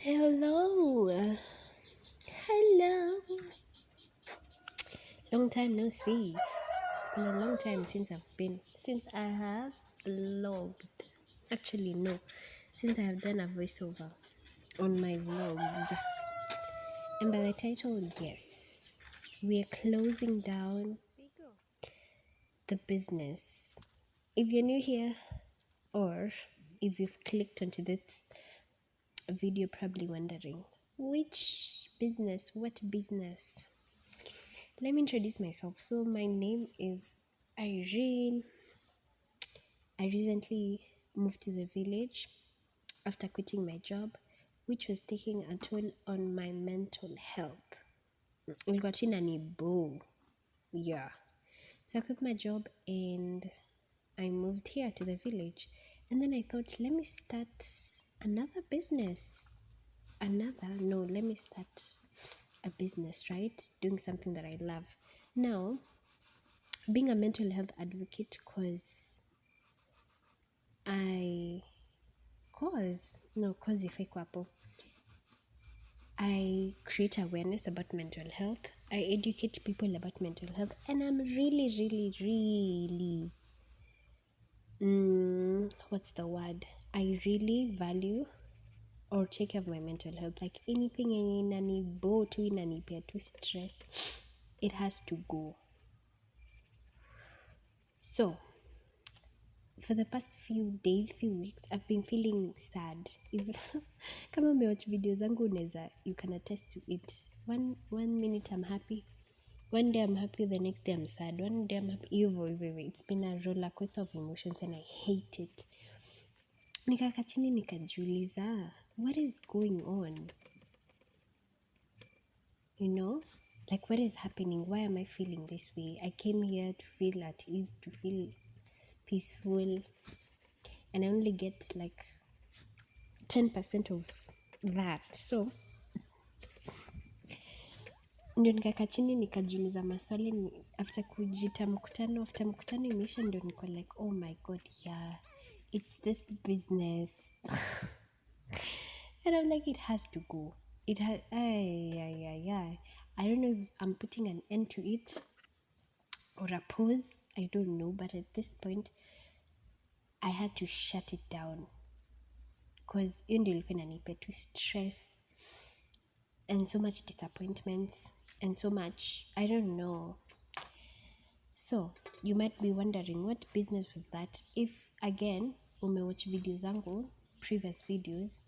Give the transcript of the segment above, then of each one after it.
Hello. Hello. Long time no see. It's been a long time since I have vlogged. Actually, no. Since I have done a voiceover on my vlogs. And by the title, yes. We are closing down the business. If you're new here or if you've clicked onto this video, probably wondering which business, what business. Let me introduce myself. So my name is Irene. I recently moved to the village after quitting my job, which was taking a toll on my mental health. Ilikuwa tu inanibo. Yeah. So I quit my job and I moved here to the village. And then I thought, let me start another business. Let me start a business, right? Doing something that I love. Now, being a mental health advocate, I create awareness about mental health. I educate people about mental health, and I'm really, really, really, what's the word? I really value or take care of my mental health. Like anything inanipea to stress, it has to go. So for the past few weeks, I've been feeling sad. Even kama umewatch video zangu unaweza, you can attest to it. One minute I'm happy, one day I'm happy, the next day I'm sad, one day I'm happy. Hivyo. It's been a roller coaster of emotions and I hate it. Nikakaa chini nikajiuliza, what is going on? You know? Like, what is happening? Why am I feeling this way? I came here to feel at ease, to feel peaceful, and I only get like 10% of that. So ndio nikakaa chini nikajiuliza maswali after mkutano imeisha, ndio niko like, oh my god, yeah, it's this business. And I'm like, it has to go. I don't know if I'm putting an end to it or a pause. I don't know, but at this point I had to shut it down because hiyo ndio ilikuwa inanipea tu stress and so much disappointments and so much, I don't know. So you might be wondering, what business was that? If again umewatch videos zangu, previous videos,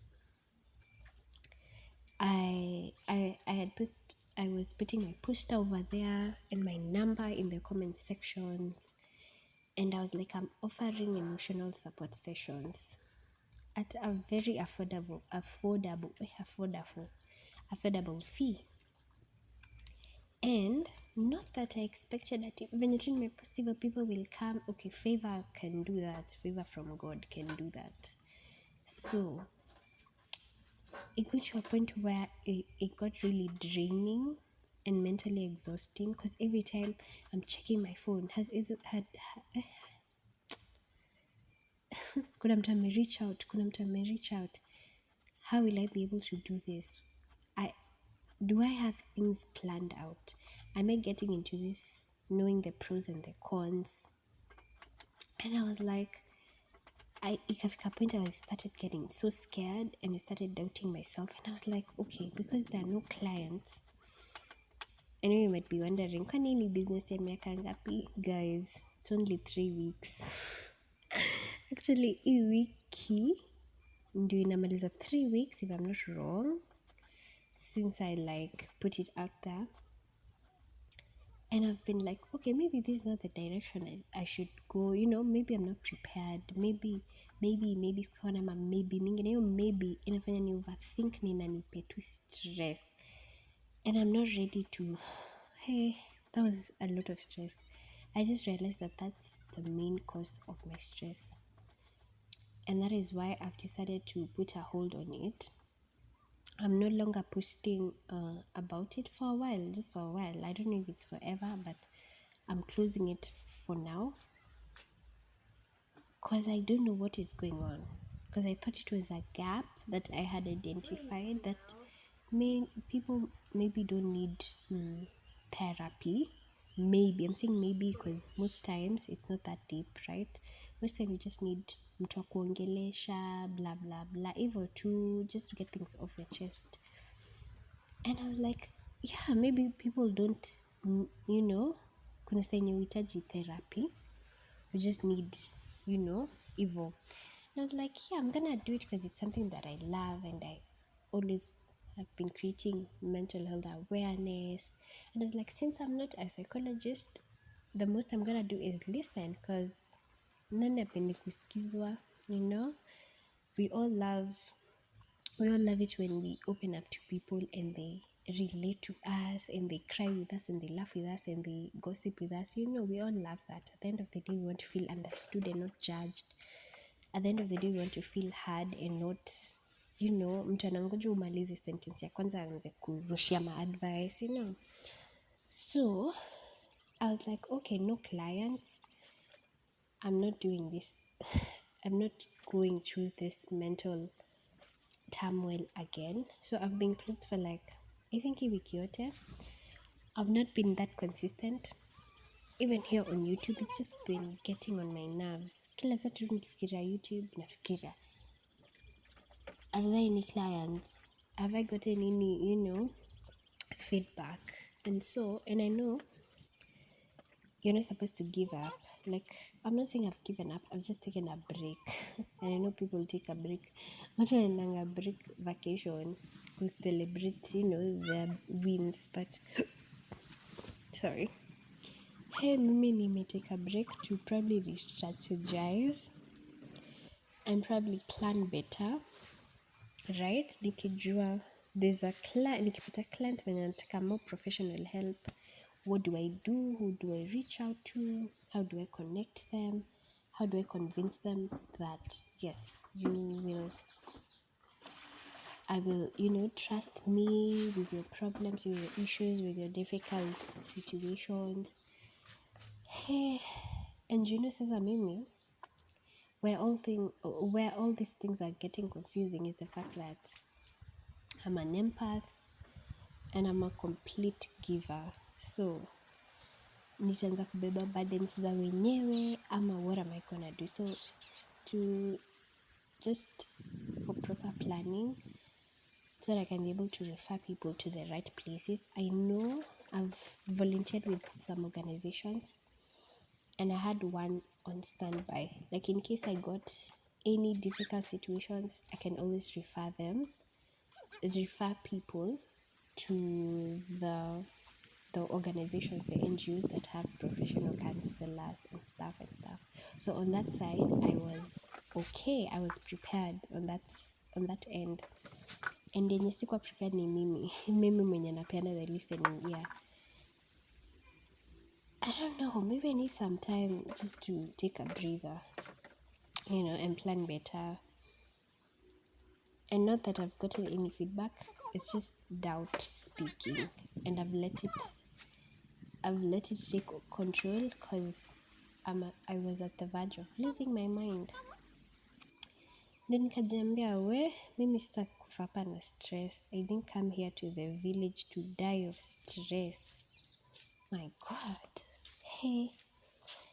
I was putting my poster over there and my number in the comment sections, and I was like, I'm offering emotional support sessions at a very affordable fee. And not that I expected that when you turn my positive, people will come. Okay, favor can do that. Favor from God can do that. So it got to a point where it got really draining and mentally exhausting, because every time I'm checking my phone, kuna mtu amereach out, how will I be able to do this? Do I have things planned out? Am I getting into this knowing the pros and the cons? And I was like, ikafika point I started getting so scared and I started doubting myself, and I was like, okay, because there are no clients. I know you might be wondering, kwa nini business ya miaka ngapi? Guys, it's only 3 weeks. Actually, hii wiki ndio inamaliza 3 weeks if I'm not wrong, since I like put it out there. And I've been like, okay, maybe this is not the direction I should go. You know, maybe I'm not prepared. Maybe kuna maybe mingi na hiyo maybe inafanya ni overthink, ni inanipea tu stress. And I'm not ready to, hey, that was a lot of stress. I just realized that that's the main cause of my stress. And that is why I've decided to put a hold on it. I'm no longer posting about it for a while, just for a while. I don't know if it's forever, but I'm closing it for now. Because I don't know what is going on. because I thought it was a gap that I had identified, that people maybe don't need therapy. Maybe I'm saying maybe because most times it's not that deep, right? Most time you just need mtu wa kuongelesha, blah blah blah, even to just to get things off your chest. And I was like, yeah, maybe people don't, kuna saa yenye uhitaji therapy, you just need, evil. And I was like, yeah, I'm gonna do it because it's something that I love, and I always have been creating mental health awareness. And I was like, since I'm not a psychologist, the most I'm gonna do is listen, because nani hapendi kusikizwa, we all love it when we open up to people and they relate to us and they cry with us and they laugh with us and they gossip with us. We all love that. At the end of the day, we want to feel understood and not judged. At the end of the day, we want to feel heard and not, mtu anangoja umalize sentence ya kwanza aanze kurushia ma-advice, So, I was like, okay, no clients. I'm not doing this. I'm not going through this mental turmoil again. So I've been closed for like, I think a week yote. I've not been that consistent. Even here on YouTube, it's just been getting on my nerves. Kila saa tu nikifikiria YouTube, nafikiria, are there any clients? Have I gotten any, feedback? And I know you're not supposed to give up. Like, I'm not saying I've given up, I've just taken a break. And I know people take a break. Watu wanaendanga break vacation to celebrate, their wins. But, sorry. Hey, mimi may take a break to probably re-strategize and probably plan better. Right? Nikijua, there's a client, nikipata client when anataka more professional help. What do I do? Who do I reach out to? How do I connect them? How do I convince them that, yes, I will, trust me with your problems, with your issues, with your difficult situations. Hey, and sasa mimi, where all these things are getting confusing is the fact that I'm an empath and I'm a complete giver. So, nitaanza kubeba burdens za wenyewe ama what am I gonna do? So for proper planning, so that I can be able to refer people to the right places. I know I've volunteered with some organizations and I had one on standby. Like, in case I got any difficult situations, I can always refer people to the organizations, the NGOs that have professional counselors and stuff. So on that side, I was okay. I was prepared on that end. And yenye sikuwa prepared ni mimi mwenye napeana the listening ear. I don't know, maybe I need some time just to take a breather, and plan better. And not that I've gotten any feedback, it's just doubt speaking, and I've let it take control because I was at the verge of losing my mind. Then nikajiambia, mimi sitaki kufa hapa na stress. I didn't come here to the village to die of stress. My God. Hey.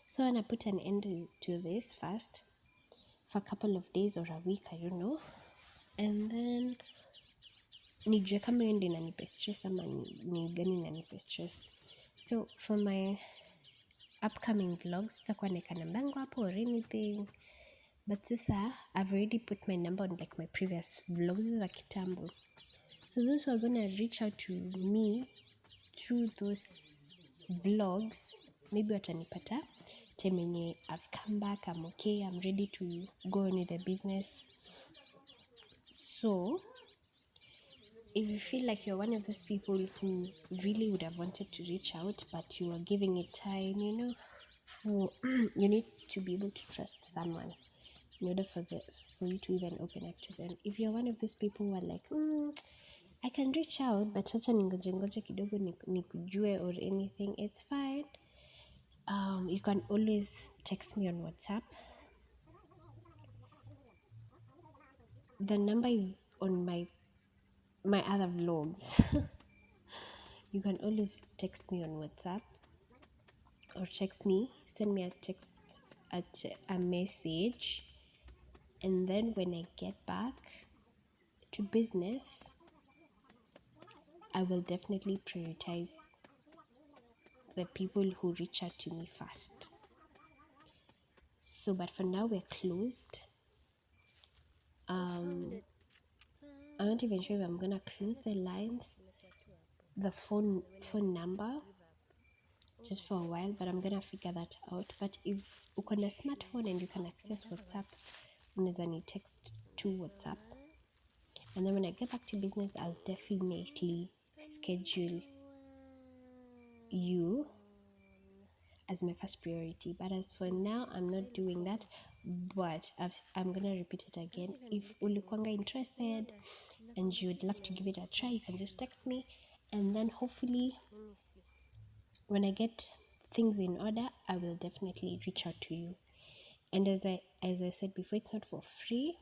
So I put an end to this first for a couple of days or a week, I don't know. And then nijue kama hiyo ndio inanipa stress ama ni gani inanipa stress. So for my upcoming vlogs, sitakuwa naeka namba yangu hapo or anything. But sasa, I've already put my number on like my previous vlogs za kitambo. So those who are gonna reach out to me through those vlogs, maybe watanipata time yenye I've come back, I'm okay, I'm ready to go on with the business. So, if you feel like you're one of those people who really would have wanted to reach out, but you are giving it time, you need to be able to trust someone in order for you to even open up to them. If you're one of those people who are like, I can reach out, but wacha ningoje kidogo nikujue or anything, it's fine. You can always text me on WhatsApp. The number is on my other vlogs. You can always text me on WhatsApp or text me, send me a text at a message, and then when I get back to business, I will definitely prioritize the people who reach out to me first. So, but for now, we're closed. I'm not even sure if I'm gonna close the lines, the phone number, just for a while, but I'm gonna figure that out. But if uko na smartphone and you can access WhatsApp, unaweza ni text to WhatsApp, and then when I get back to business, I'll definitely schedule you as my first priority. But as for now, I'm not doing that. But I'm gonna repeat it again. If ulikwanga interested and you'd love to give it a try, you can just text me, and then hopefully when I get things in order, I will definitely reach out to you. And as I said before, it's not for free.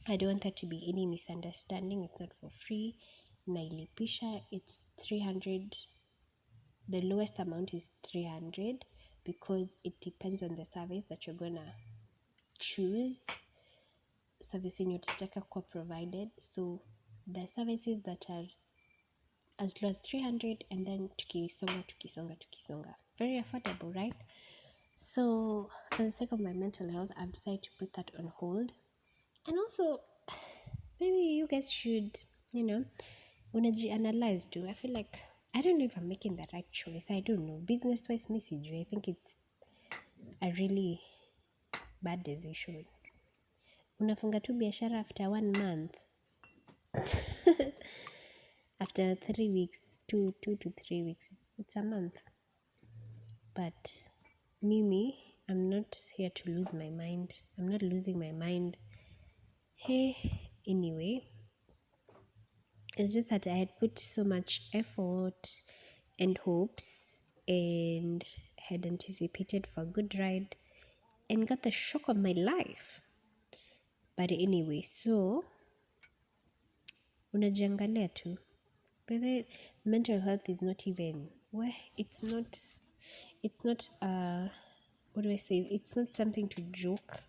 I don't want there to be any misunderstanding. It's not for free. Nailipisha, it's 300. The lowest amount is 300 because it depends on the service that you're gonna choose. Service yenye utataka kuwa provided. So the services that are as low as 300, and then tukisonga. Very affordable, right? So for the sake of my mental health, I've decided to put that on hold. And also, maybe you guys should, unaji-analyze too. I feel like, I don't know if I'm making the right choice. I don't know. Business-wise message, I think it's a really bad decision. Unafunga tu biashara after 1 month. After 3 weeks, 2 to 3 weeks, it's a month. But Mimi, I'm not here to lose my mind. I'm not losing my mind. Hey, anyway, it's just that I had put so much effort and hopes and had anticipated for a good ride and got the shock of my life. But anyway, so unajiangalia tu. But the mental health is not even it's not what do I say? It's not something to joke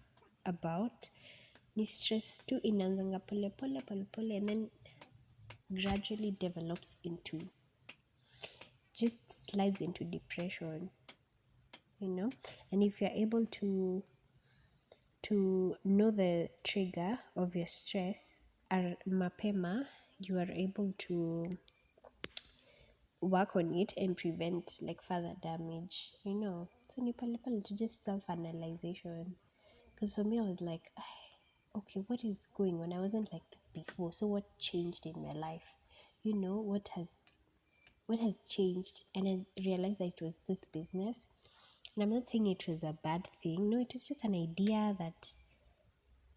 about. Ni stress tu inaanzanga pole pole and then gradually develops into, just slides into depression, and if you're able to know the trigger of your stress mapema, you are able to work on it and prevent like further damage, so ni pale to just self-analyzation. Because for me, I was like, okay, what is going on? I wasn't like this before, so what changed in my life? What has changed? And I realized that it was this business. And I'm not saying it was a bad thing. No, it was just an idea that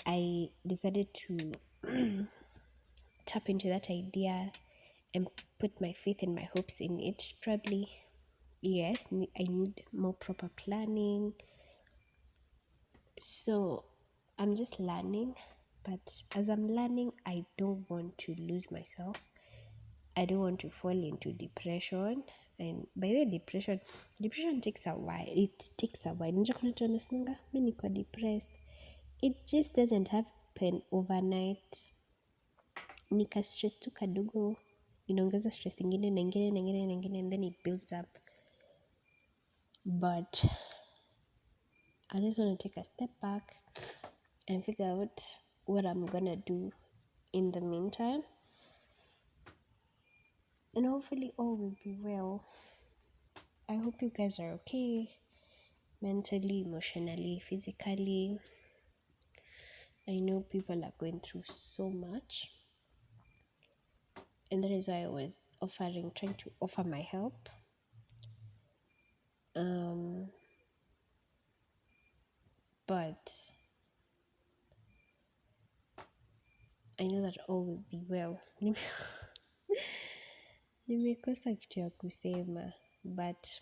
I decided to tap into that idea and put my faith and my hopes in it. Probably, yes, I need more proper planning. So I'm just learning. But as I'm learning, I don't want to lose myself. I don't want to fall into depression. And by the way, depression takes a while. It takes a while. Unajua kuna watu wanasemanga, mimi niko depressed. It just doesn't happen overnight. Nika stress tu kadogo, inaongeza stress ingine na ingine, and then it builds up. But I just want to take a step back and figure out what I'm gonna do in the meantime. And hopefully all will be well. I hope you guys are okay, mentally, emotionally, physically. I know people are going through so much, and that is why I was trying to offer my help. But I know that all will be well. Nimekosa kitu ya kusema, but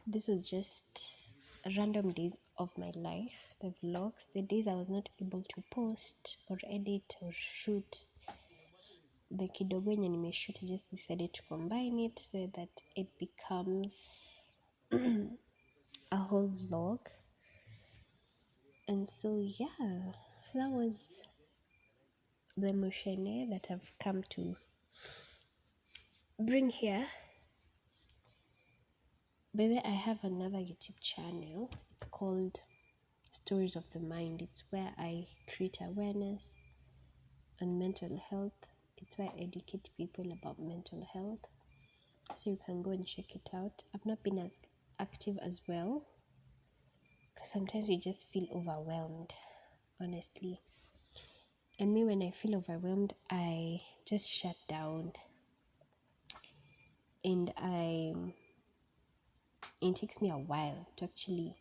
this was just random days of my life, the vlogs, the days I was not able to post or edit or shoot. The kidogo yenye nimeshoot, I just decided to combine it so that it becomes a whole vlog. And so yeah, so that was the moshene that I've come to bring here. But then I have another YouTube channel. It's called Stories of the Mind. It's where I create awareness on mental health. It's where I educate people about mental health. So you can go and check it out. I've not been as active as well because sometimes you just feel overwhelmed, honestly. And me, when I feel overwhelmed, I just shut down and it takes me a while to actually,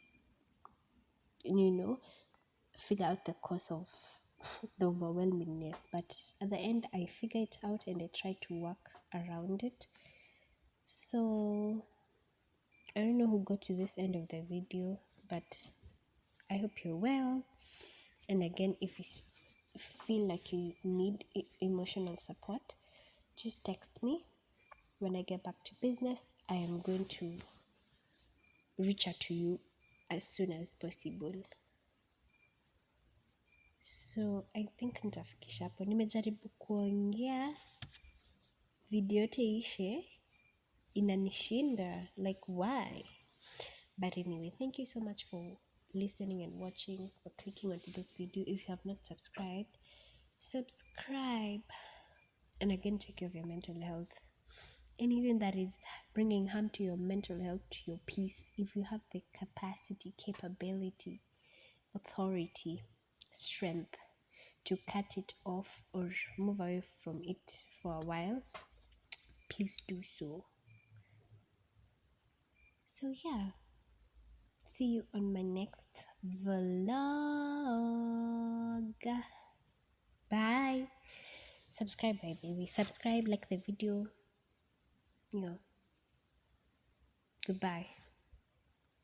figure out the cause of the overwhelmingness. But at the end, I figure it out and I try to work around it. So I don't know who got to this end of the video, but I hope you're well. And again, if you feel like you need emotional support, just text me. When I get back to business, I am going to reach out to you as soon as possible. So I think nitafikisha hapo. Nimejaribu kuongea video yote ishe, inanishinda, like why? But anyway, thank you so much for listening and watching or clicking onto this video. If you have not subscribed, subscribe. And again, take care of your mental health. Anything that is bringing harm to your mental health, to your peace, if you have the capacity, capability, authority, strength to cut it off or move away from it for a while, please do so. So yeah, see you on my next vlog. Bye. Subscribe, baby. Subscribe, like the video. Goodbye.